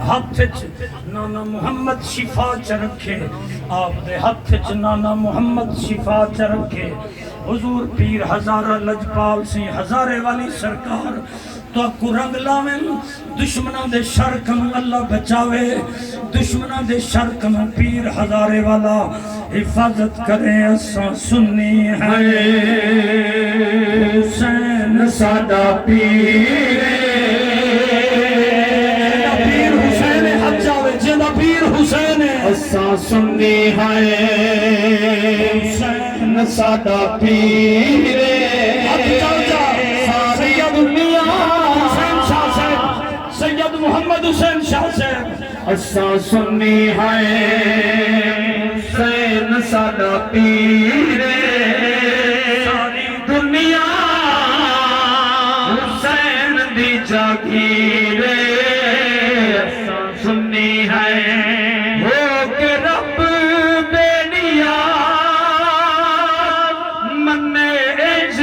ہاتھ نانا محمد شفا چ رکھے، آپ دے ہاتھ نانا محمد شفا چ رکھے۔ حضور پیر ہزارہ لجپال سی ہزارے والی سرکار تو کو رنگ لاویں، دشمنوں دے شر کنوں اللہ بچاوے، دشمنوں دے شر کنوں پیر ہزارے والا حفاظت کرے۔ اساں سنی ہے حسین ساڈا پیر، پیر حسین حج جاوے جنہ پیر حسین اساں سنی ہے حسین ساڈا پیر۔ سید محمد حسین شاہ صاحب اساں سنی ہے حسین ساڈا پیر، ساری دنیا حسین دی جاگیر، اساں سنی ہے ہو کے رب بے نیاز، منے اج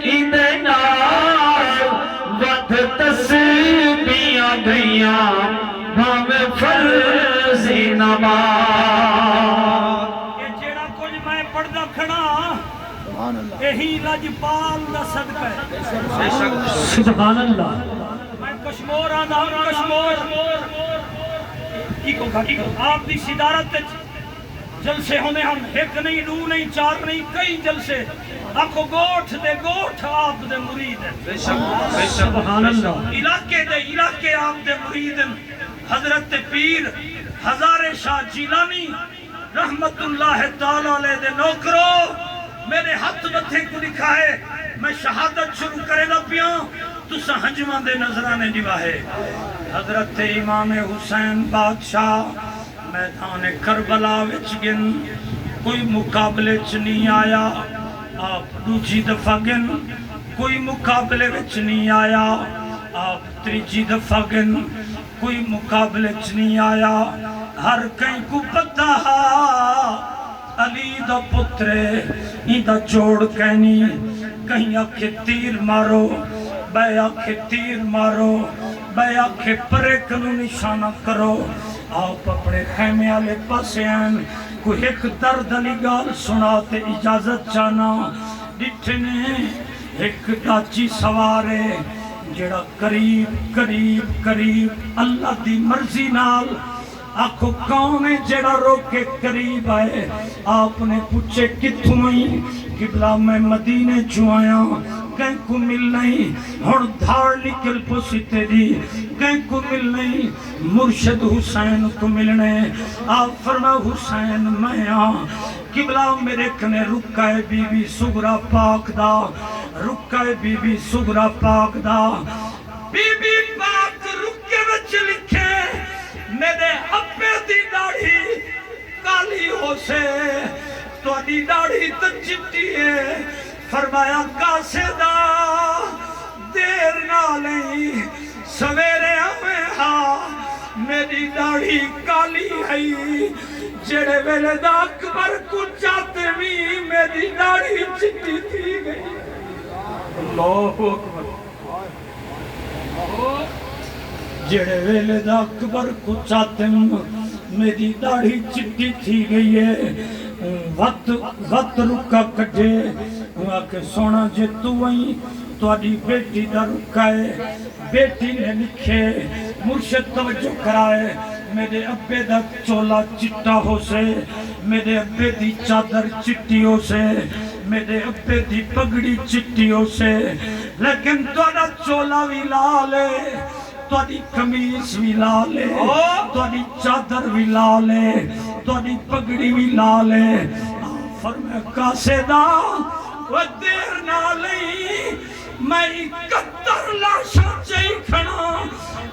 ایندے ناز ود تسبیحاں گئیاں بھاویں فرضی نماز۔ یہ جیڑا کچھ میں پڑھدا کھڑا یہی لجپال دا صدقہ ہے۔ سبحان اللہ۔ میں کشمور آنا کشمور آپ دی صدارت جلسے ہونے ہم ایک نہیں دو نہیں چار نہیں کئی جلسے، آنکھو گوٹھ دے گوٹھ آپ دے مرید ہیں۔ سبحان اللہ۔ علاقے آپ دے مرید ہیں۔ حضرت پیر ہزارے شاہ جیلانی رحمت اللہ تعالیٰ علیہ دے نوکرو، میرے ہاتھ متھے کو لکھا ہے میں شہادت شروع کرے نہ پیاں تو سہنجمان دے نظرانے نواہے۔ حضرت امام حسین بادشاہ میدان کربلا وچ گن، کوئی مقابلے چ نہیں آیا، آپ دوجی دفعہ گن کوئی مقابلے وچ نہیں آیا، آپ تریجی دفعہ گن کوئی مقابلے چ نہیں آیا۔ ہر کہیں کو پتہ علی دا پترے ایدہ جوڑ کہنی، کہیں آکھے تیر مارو بے آکھے تیر مارو، بے آکھے پرے کنو نشانہ کرو۔ آپ اپنے خیمے آلے پاسے ہیں، کوئی ایک درد علی گال سناتے اجازت چانا، ڈٹھنے ایک داچی سوارے جڑا قریب قریب قریب اللہ دی مرضی نال آنکھو کون ہے جڑا روکے قریب آئے۔ آپ نے پوچھے کتھوں آئی؟ قبلہ میں مدینے جو آیا، کہیں کو مل نہیں، ہون دھاڑ نکل پوسی تیری، کہیں کو مل نہیں، مرشد حسین کو ملنے۔ آپ فرما حسین میں قبلہ میرے کنے رکائے بی بی سغرا پاک دا، رکائے بی بی سغرا پاک دا، بی بی پاک رکے وچ لکھے میرے ابے دی داڑھی کالی ہو سے تو دی داڑھی تو چٹی ہے۔ فرمایا کاسے دا دیر نہ لئی سویرے ہمیں ہاں میری داڑھی کالی ہے، جڑے ویلے دا اکبر کو چاہتے بھی میری داڑھی چٹی تھی گئی۔ اللہ اکبر۔ جڑے ویلے دا اکبر کو چاہتے میری داڑھی چٹی تھی گئی ہے۔ وقت رکا کٹے آکے سونا جے تو وہیں تو آڈی بیٹی دا رکائے، بیٹی نے لکھے مرشد توجہ کرائے میرے ابے دا چولا چٹا ہو سے، میرے ابے دی چادر چٹی ہو سے، میرے ابے دی پگڑی چٹی ہو سے، لیکن تو آڈا چولا بھی لالے، تو آڈی کمیز بھی لالے، تو آڈی چادر بھی لالے، تو آڈی پگڑی بھی لالے۔ فرمائے کاسے دا وہ دیر نہ لئی میں 71 لاشاں چاہی کھڑا،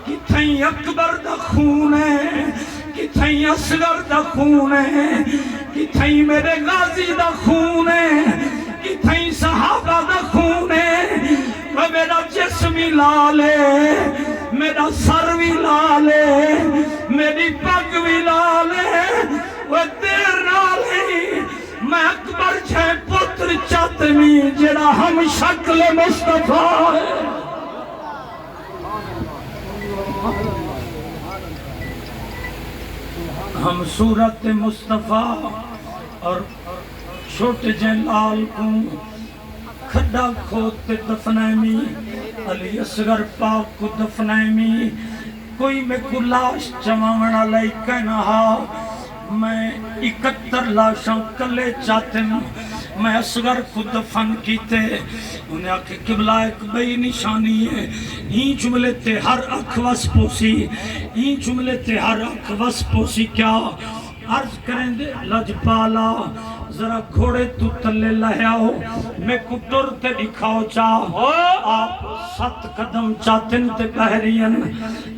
کتھیں اکبر دا خون ہے، کتھیں اصغر دا خون ہے، کتھیں میرے غازی دا خون ہے، کتھیں صحابہ دا خون ہے۔ وہ میرا جسم بھی لالے، میرا سر بھی لالے، میری پگ بھی لالے، وہ دیر نہ لئی میں اکبر چھے پتر چاتمی جڑا ہم شکل مصطفیٰ ہے۔ ہم صورت مصطفیٰ اور چھوٹے جلال کو کھڈا کھوتے دفنائمی علی اصغر پاک کو دفنائمی کوئی میں کو لاش چماونا لائی کہنا میں 71 لاشاں کلے چاہتے ہیں میں اصغر کو دفن کیتے انہیں آکے قبلہ ایک بئی نشانی ہے این جملے تے ہر اکھ وس پوسی این جملے تے ہر اکھ وس پوسی کیا عرض کریں دے لج پالا ذرا گھوڑے تو تلے لہیاؤ میں کٹر تے دکھاؤ چاہ آپ 7 قدم چاہتے تے بہرین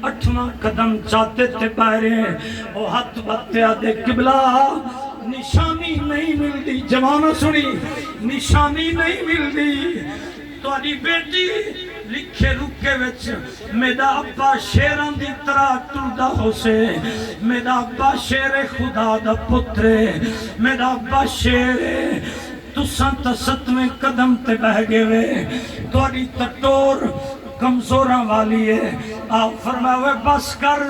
8واں قدم چاہتے تے بہرین او ہاتھ بتے آدھے قبلہ نشانی نہیں مل دی جوانہ سنی نشانی نہیں مل دی تو آدھی بیٹی لکھے رکے وچ میرا ابا شیران دی طرح ٹردہ ہو سے میرا ابا شیر خدا دا پترے میرا ابا شیر تساں تا 7ویں قدم تے بہ گئے وے تو آدھی تٹور کمزوراں والی ہے آپ فرمائے بس کر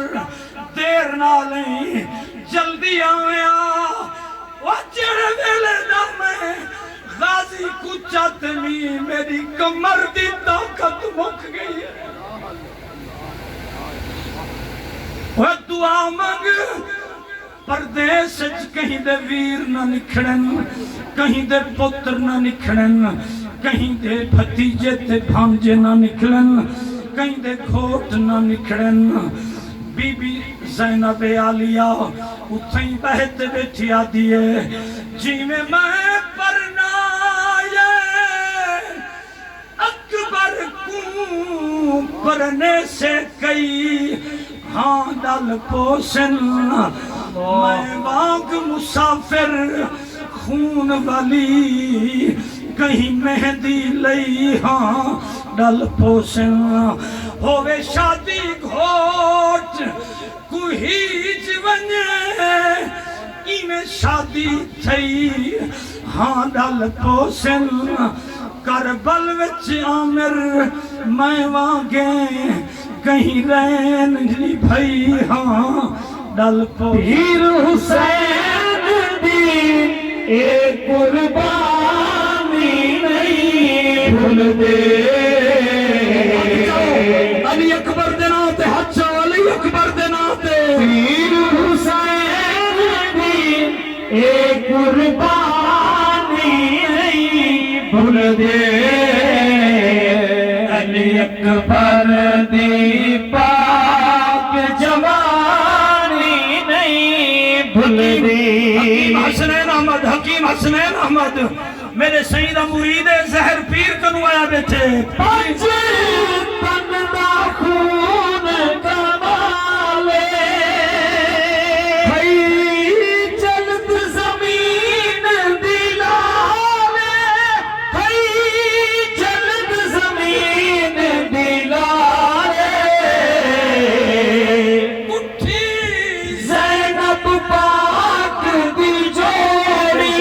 دیر نہ لیں جلدی آیا وچڑ ویلے دا میں غازی کو چاہتمی میری کمر دی طاقت مک گئی ہے وہ دعا مانگ پردیس کہیں دے ویر نہ نکھڑن کہیں دے پتر نہ نکھڑن کہیں دے بھتیجے تے بھانجے نہ نکھڑن کہیں دے گھوٹ نہ نکھڑن بی بی زینب عالیہ اتھیں بہت بیٹھی آدھی ہے جی میں پرنا اکبر کو پرنے سے کئی ہاں ڈال پوسن میں واگ مسافر خون والی کہیں مہدی لئی ہاں ڈال پوسن ہووے شادی گھوٹ کوئی جونے میں شادی تھی ہاں ڈال پوسن کربل وچ عامر میں واگیں کہیں رین جلی بھائی ہاں ڈال پوسن پیر حسین دی ایک قربانی نہیں بھول دے علی اکبر دینا تے حجہ علی اکبر دینا تے پیر حسین دی ایک قربانی نہیں بھول دے علی اکبر دی پاک جوانی نہیں بھول دے حکیم حسنین احمد میرے سیدہ مرید زہر پیر کنو آیا بیٹھے پانچ تندا خون کمالے بھائی جلد زمین دلاوے بھائی جلد زمین دلاوے اٹھی زینب پاک دی جوڑی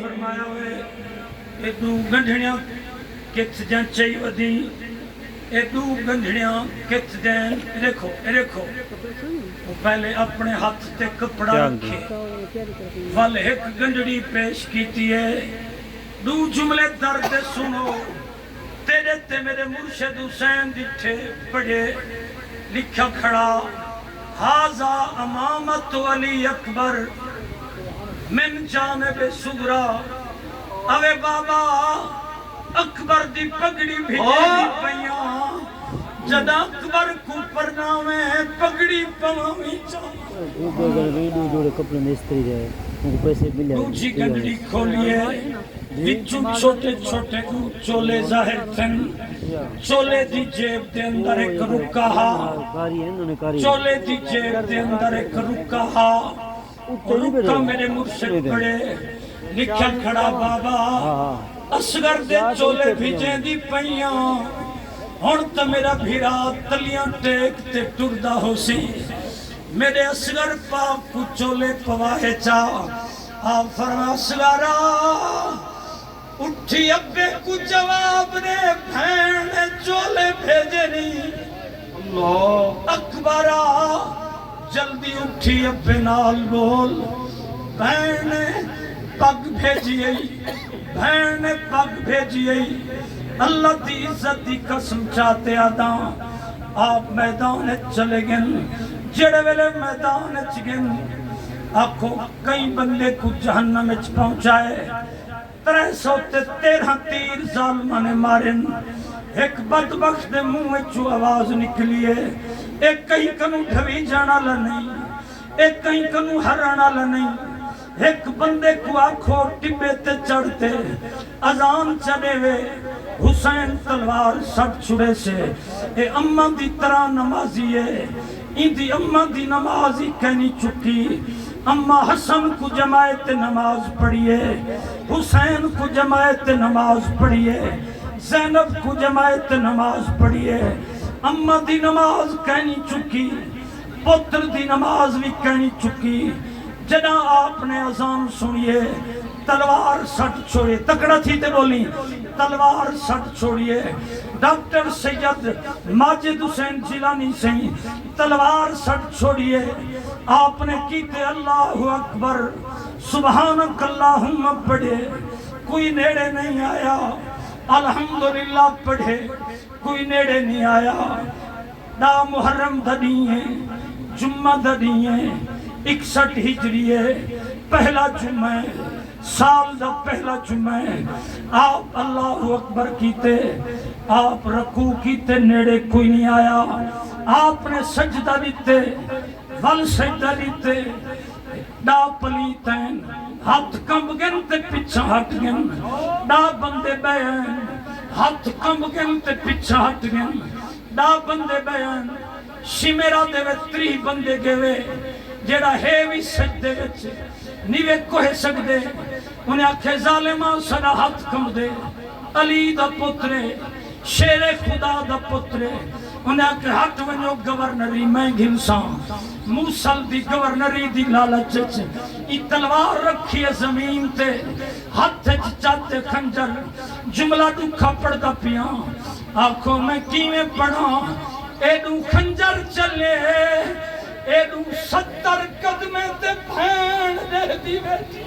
فرمایا ہوئے ایدو گنڈھنیاں کت جان چاہی ودی ایدو گنڈھنیاں کت جان رکھو وہ پہلے اپنے ہاتھ تے کپڑا رکھے وال ایک گنڈھنی پیش کیتی ہے دو جملے درد سنو تیرے تے میرے مرشد حسین دٹھے پڑھے لکھا کھڑا حاضا امامت علی اکبر من جانب سغرا اوے بابا اکبر دی پگڑی بھیجے دی پیاں جدا اکبر کو پرنامے پگڑی پوامی چاہاں دو جوڑے کپڑے میں استری جائے ان کو پیسے ملے دوچی گنڈی کھولیے وچوں چھوٹے چھوٹے کو چولے ظاہر تھن چولے دی جیب دے اندر ایک رکا چولے دی جیب دے اندر ایک رکا رکا میرے مرشد پڑے لکھا کھڑا بابا اصغر دے چولے بھیجیں دی پئیاں ہن تو میرا بھیرا تلیاں ٹیک تے ٹردہ ہو سی میرے اصغر پاک کو چولے پواہے چاہ آپ فرما اصغرہ اٹھی ابے کو جواب نے بھین چولے بھیجے نہیں اللہ اکبرہ جلدی اٹھی ابے نال بول بھین پگ بھیجیے بھین پگ بھیجیے اللہ دی عزت دی قسم چاہتے آداں آپ میدان چلے گئن جڑے ویلے میدان چگن آکھو کئی بندے کو جہنم اچ پہنچائے 313 تیر ظالمہ نے مارن ایک بدبخت دے منہ چو آواز نکلیے ایک کہیں کنو ڈھوی جانا لنیں ایک کہیں کنو ہرانا لنیں ایک بندے کو آنکھوں ٹبے تے چڑھتے اذان چلے وے حسین تلوار سب چھڑے سے اے اماں دی طرح نمازی ہے دی اماں دی نمازی کہنی چکی اماں حسن کو جماعت نماز پڑھیے حسین کو جماعت نماز پڑھیے زینب کو جماعت نماز پڑھیے اماں دی نماز کہنی چکی پتر دی نماز بھی کہنی چکی جنا آپ نے اذان سنیے تلوار سٹ چھوڑیے تکڑا تھی تے بولی تلوار سٹ چھوڑیے ڈاکٹر سید ماجد حسین جیلانی سے تلوار سٹ چھوڑیے آپ نے کیتے اللہ اکبر سبحانک اللہم پڑھے کوئی نیڑے نہیں آیا الحمدللہ پڑھے کوئی نیڑے نہیں آیا دا محرم دھڑی ہے جمعہ دھڑی ہے 61 ہجری ہے پہلا جمعہ ہے سال دا پہلا جمعہ ہے آپ اللہ اکبر کیتے آپ رکوع کیتے نیڑے کوئی نہیں آیا آپ نے سجدہ دیتے ول سجدہ دیتے ڈا پلیتین ہاتھ کمب گن تے پچھا ہٹ گن ڈا بندے بیان ہاتھ کمب گن تے پچھا ہٹ گن ڈا بندے بیان شمیرہ دے وے 3 بندے گئے جیڑا ہے بھی سجدے وچ نیوے کوہ سکدے انہیں آکھے ظالمہ سنا ہاتھ کم دے علی دا پترے شیر خدا دا پترے انہیں آکھے ہاتھ ونجو گورنری میں گھنسان موسیٰ دی گورنری دی لالچ ای تلوار رکھی ہے زمین تے ہاتھ چاہتے خنجر جملہ دکھا پڑ دا پیاں آنکھوں میں کیویں پڑھا ایڈو خنجر چلے ایڈو 70 قدمیں تے بھین دے دی بیٹھی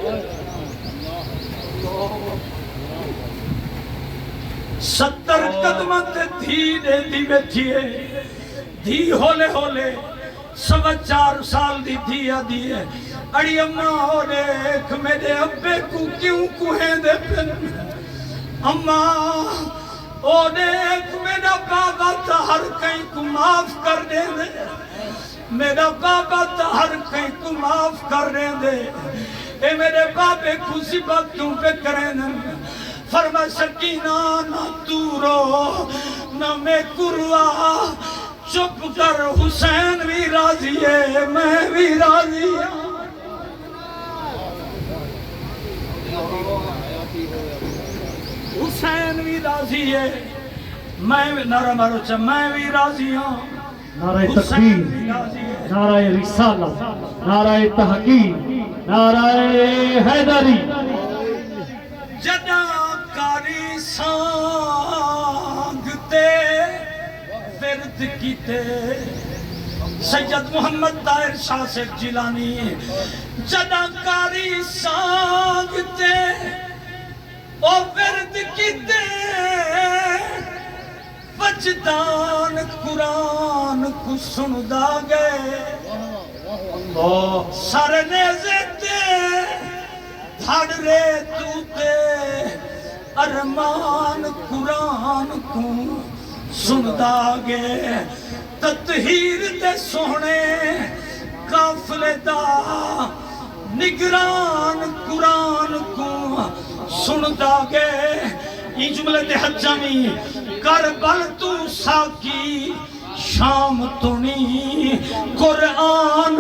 70 قدمیں تے دھی دے دی بیٹھی ہے دھی ہولے ہولے 4.25 سال دی دھیا دی ہے اڑی اماں ہو دیکھ میرے ابے کو کیوں کوہیں دے پن اماں او دیکھ میرا بابا تا ہر کہیں کو معاف کر دے دے میرا بابا تا ہر کہیں کو معاف کر دے اے میرے بابے کو ذبح کیوں پہ کریں دے فرما سکینہ نہ تو رو نہ میں کروا چپ کر حسین بھی راضی ہے میں بھی راضی ہوں حسین بھی راضی ہے میں نعرہ مارو چاہ میں بھی راضی ہوں نعرہ تکبیر نعرہ رسالت نعرہ تحقیق نعرہ حیدری جدا کاری سانگتے ورد کیتے سید محمد طاہر شاہ صاحب جیلانی جدا کاری سانگتے او ورد کیتے وجدان قرآن کو سندا گئے سر نیزے تے دھڑ رے توتے ارمان قرآن کو سندا گئے تطہیر دے سونے قافلے دا نگران قرآن کو سندا گئے یہ جملے دے حجامی کربل تو ساکی شام تونی قرآن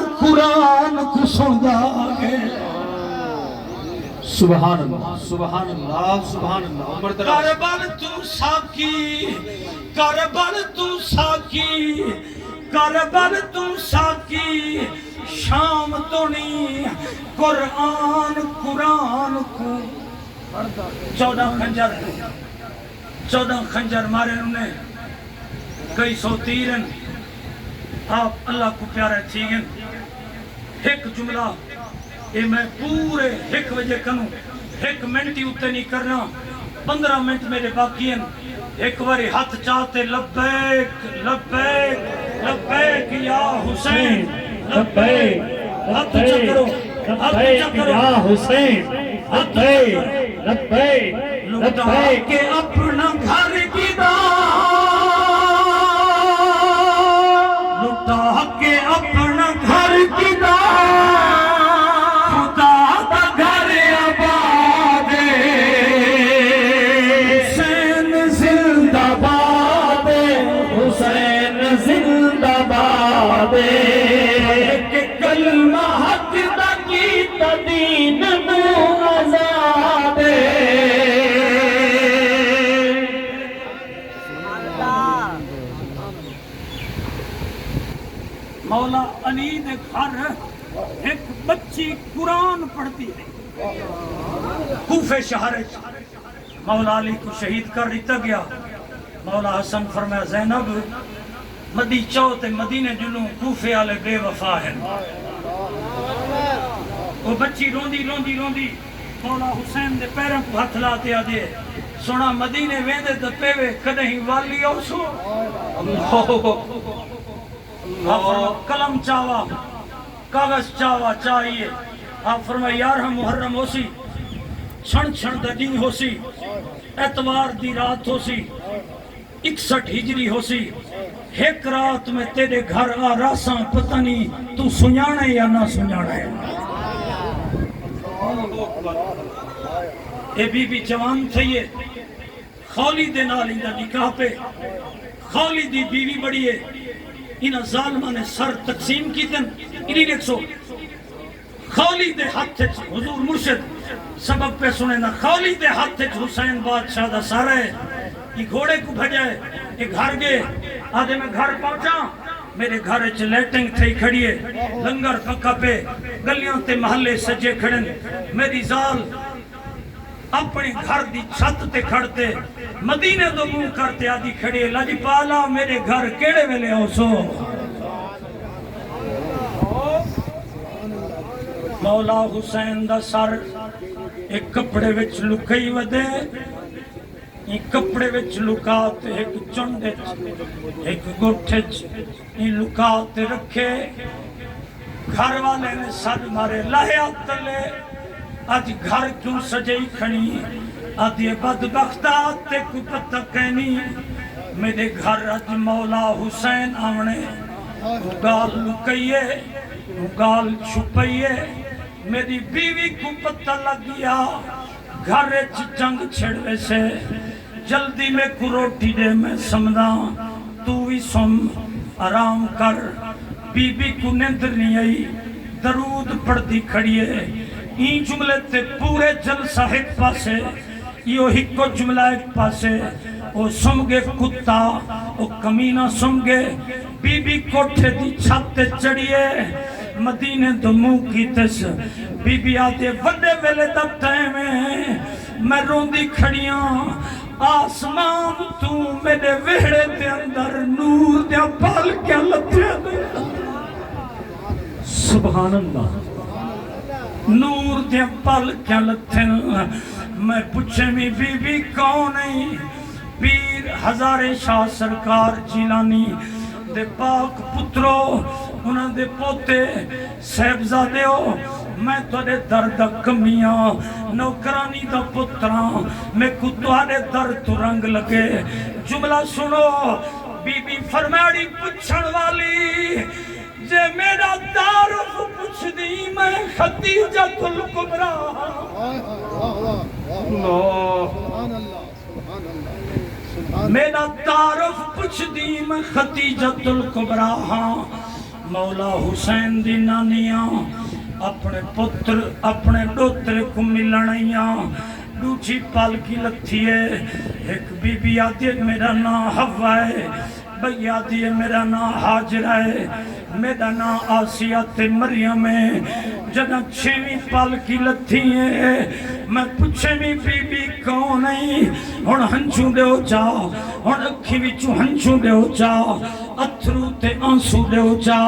کو سن جاگے سبحان اللہ سبحان اللہ سبحان اللہ عمر دراز کربل تو ساکی کربل تو ساکی کربل تو ساکی شام تونی قرآن کو 14 خنجر مارے انہوں نے کئی سو تیرن آپ اللہ کو پیارے تھیگن ایک جملہ یہ میں پورے ایک وجہ کنوں 1 منٹ ہی اتے نہیں کرنا 15 منٹ میرے باقی ہیں ایک باری ہاتھ چاہتے لبیک لبیک لبیک یا حسین لبیک ہاتھ چکرو ہاتھ چکرو یا حسین لبیک لبیک لٹا کے اپنا گھر کی لٹا کے اپنا گھر کی خدا دا گھر آباد حسین زندہ باد حسین زندہ باد کہ کلمہ حق دا کی دین نو آزاد مولا علی دے گھر ایک بچی قرآن پڑھتی ہے کوفے شہر مولا علی کو شہید کر دیتا گیا مولا حسن فرمایا زینب مدی چوتے مدینے جنوں کوفے والے بے وفا ہیں وہ بچی روندی روندی روندی مولا حسین دے پیروں کو ہاتھ لاتے آدھے سونا مدینے ویندے دپے وے کدہیں والی ہو سو قلم چاوا کاغذ چاوا چاہیے آپ فرمائے 11 محرم ہو سی چھن چھن دا دن ہو سی اتوار دی رات ہو سی 61 ہجری ہو سی ایک رات میں تیرے گھر آ راساں پتہ نہیں تو سنجانا ہے یا نہ سنجانا ہے اے بی بی جوان تھئیے خولی دے نال اندہ نکاح پہ خولی دی بیوی بڑی ہے انہا ظالمہ نے سر تقسیم کی تن انہی نے سو خولی دے ہاتھ حضور مرشد سبب پہ سنے نا خولی دے ہاتھ حسین بادشاہ دا سارا ہے یہ گھوڑے کو بھجائے یہ گھر گئے آدھے میں گھر پہنچا میرے گھر اچھ لیٹنگ تھی کھڑی ہے لنگر پکا پہ گلیاں تے محلے سجے کھڑن میری زال اپنی گھر دی چھت تے کھڑتے مدینے دو منہ کرتے آدھی کھڑی ہے لاجی پالا میرے گھر کیڑے ویلے ہو سو مولا حسین دا سر ایک کپڑے وچ لکئی ودے ایک کپڑے وچ لکات ایک چنڈے ایک گوٹھے این لکات رکھے گھر والے نے سر مارے لہیا تلے آج گھر کیوں سجائی کھڑی آدھی بدبختہ تے کو پتہ کہنی میرے گھر آج مولا حسین آونے گال لکئیے گال چھپئیے میری بیوی کو پتہ لگ گیا گھر جنگ چھڑوے سے جلدی میں کو روٹی دے میں سمدھا تو بھی سم آرام کر بی بی کو نیندر نہیں آئی درود پڑھتی کھڑی ہے این جملے تے پورے جلسہ ایک پاسے یہ ایک کو جملہ ایک پاسے وہ سمگے کتا وہ کمینہ سمگے بی بی کوٹھے دی چھاتے چڑھیے مدینے دمو کی تس بی بی آتے وڈے ویلے دبتے میں روندی کھڑیاں آسمان تو میرے ویڑے دے اندر نور دیا پال کیا لتے سبحان اللہ نور دیا پال کیا لتے میں پوچھے میں بی بی کون ہے پیر ہزار شاہ سرکار جیلانی دے پاک پترو انہاں دے پوتے صاحبزادے ہو میں تو دے درد کمیاں نوکرانی دا پتراں میں کو تہاڈے در تو رنگ لگے جملہ سنو بی بی فرمائی پوچھن والی جے میرا تعارف پوچھ دی میں خدیجہ الکبریٰ میرا تعارف پوچھ دی میں ختیجۃ الکبریٰ ہاں مولا حسین دی نانیاں اپنے پتر اپنے ڈوتر کو ملنیاں دوجی پالکی لتھی ہے ایک بی بی آتی ہے میرا نام حوا ہے بھئی آتی ہے میرا نام حاجر ہے میرا نام آسیات مریم ہے جنہ چھویں پالکی لتھی ہے میں پوچھے بھی بی بی کون ہے ہن ہنچوں دے ہو جا ہن اکھی وچوں ہنچوں دے ہو جا اتھرو تے آنسو دے ہو جا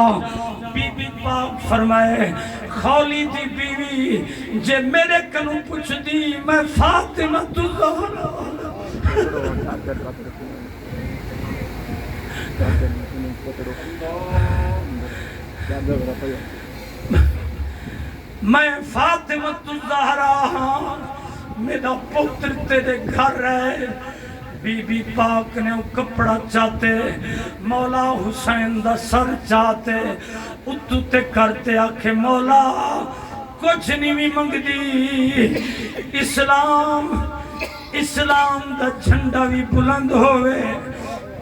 بی بی پاک فرمائے خولی دی بیوی جے میرے کنوں پوچھ دی میں فاطمہ الزہرا میں فاطمہ الزہرا ہاں میرا پتر تیرے گھر ہے بی بی پاک نے کپڑا چاہتے مولا حسین دا سر چاہتے اتو تے کرتے آکھے مولا کچھ نہیں بھی منگ دی اسلام دا جھنڈا بھی بلند ہوئے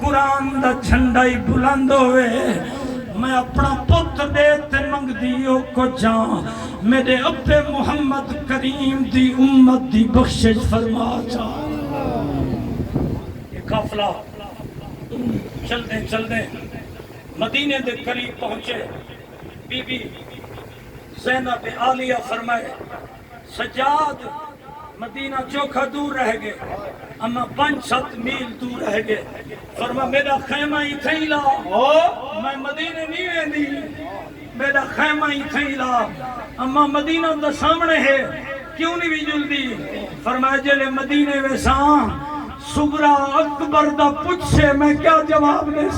قرآن دا جھنڈا ہی بلند ہوئے میں اپنا پتر دیتے منگ دیو کو جان میرے ابے محمد کریم دی امت دی بخشش فرما جان قافلہ چل دیں مدینے دے قریب پہنچے بی بی زینب عالیہ فرمائے سجاد مدینہ چوکھا دور رہ گئے اما 5-7 میل دور رہ گئے فرما میرا خیمہ ہی تھئی لا میں مدینے نہیں ویندی میرا خیمہ ہی تھئی لا اما مدینہ دا سامنے ہے کیوں نہیں بھی جلدی فرمائے جلے مدینے ویساں سغرا اکبر دا پوچھے میں کیا جواب دے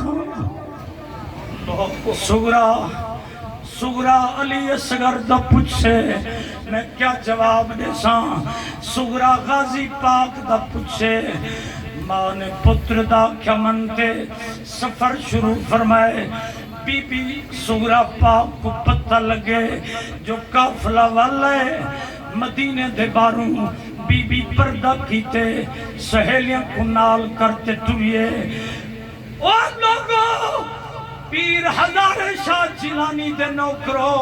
سغرا علی اصغر دا پوچھے میں کیا جواب دے سغرا غازی پاک دا پوچھے ماں نے پتر دا کیا منتے سفر شروع فرمائے بی بی سغرا پاک کو پتہ لگے جو قافلہ والا ہے مدینے دے باروں بی بی پردہ کیتے سہیلیاں کو نال کرتے ٹوئے اور لوگوں پیر ہزار شاہ جیلانی دے نوکرو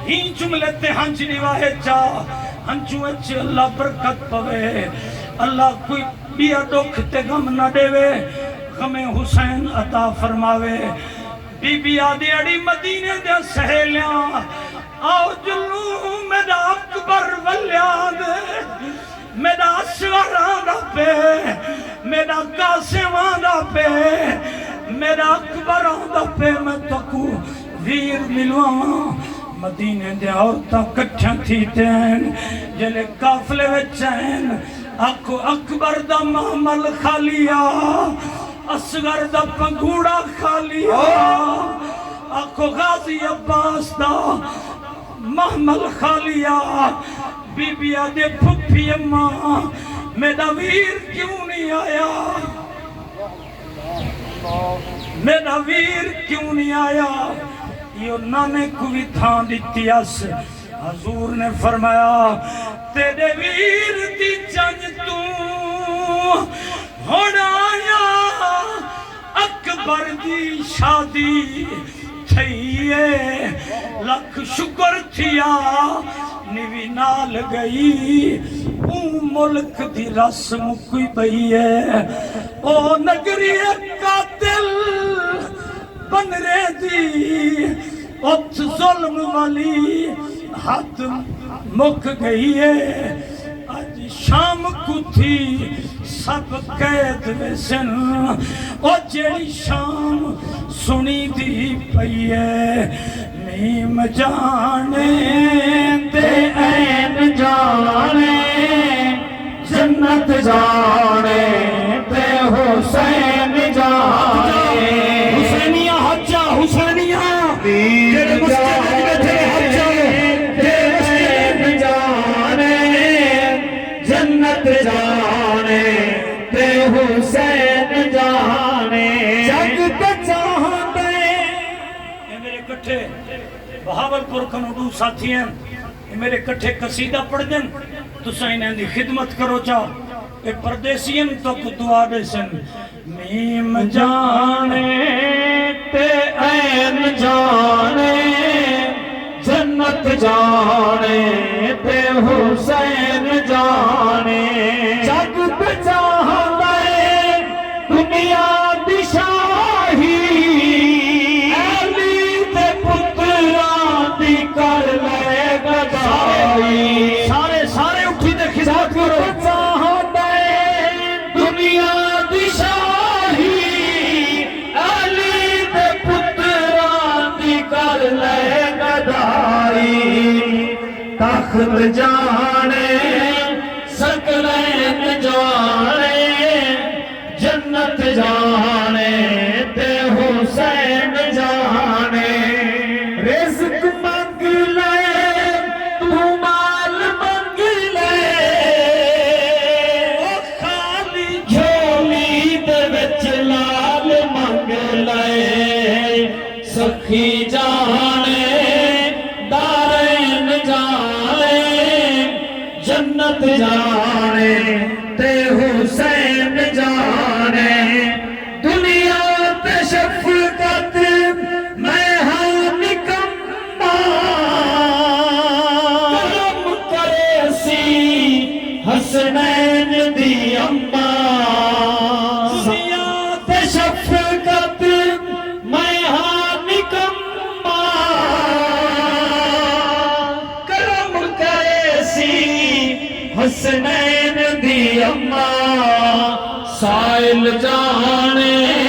ہی جملے تے ہنچنی واہے چا ہنچو اچھے اللہ برکت پوے اللہ کوئی بیا دکھ تے غم نہ دے وے غم حسین عطا فرماوے بی بی آدھی اڑی مدینے دے سہیلیاں آؤ جلو میرا اکبر ولیان میرا اسوران دا پہ میرا قاسمان دا پہ میرا اکبران دا پہ میں تکو ویر ملوان مدینے دے عورتاں کٹھیاں تھی تین جلے قافلے وچین آکو اکبر دا محمل خالیا اصغر دا پنگوڑا خالیا آکو غازی عباس دا محمل خالیا بی بی آدھے پھپی اماں میرا ویر کیوں نہیں آیا میرا ویر کیوں نہیں آیا یہ نانے کو بھی تھان دیتی اس حضور نے فرمایا تیرے ویر دی جنج تو ہونا آیا اکبر دی شادی تھئیے لکھ شکر تھیا نیوی نال گئی ملک دی رسم کوئی بئی ہے او نگری قاتل بن رہے دی ات ظلم والی حد مک گئی ہے آج شام کو تھی سب قید ویسن او جیڑی شام سنی دی پئی ہے نیم جانے تے این جانے جنت جانے تے حسین جانے حسینیہ حجہ حسینیہ تیرے مسجد میں تھے حجہ تے حسین جانے جنت جانے تے حسین جانے جگ بچاہاں دے یہ میرے کٹھے بہاولپور کنوڈو ساتھی ہیں یہ میرے کٹھے قصیدہ پڑھ دیں تو سائنین دی خدمت کرو چاہ اے پردیسین تو کو دعا دے سن تمیم جانے تے عین جانے جنت جانے تے حسین جانے جگ بچاندے دنیا دی شاہی علی تے پتراں دی کر لے گدائی سارے اٹھی تے خدمت کرو بچاندے دنیا دی شاہی علی تے پتراں دی کر لے گدائی تخت جانے سکلین جانے جنت جانے تے حسین جانے رزق منگ لے تو مال منگ لے خالی جھولی دے وچ لال منگ لے سخی جانے دارین جانے جنت جانے تے حسین جانے دنیا تے شفقت میں ہاں نکما کرم کرے سی حسنین دی اماں دنیا تے شفقت میں ہاں نکما کرم کرے سی حسنین دی اماں سائل جانے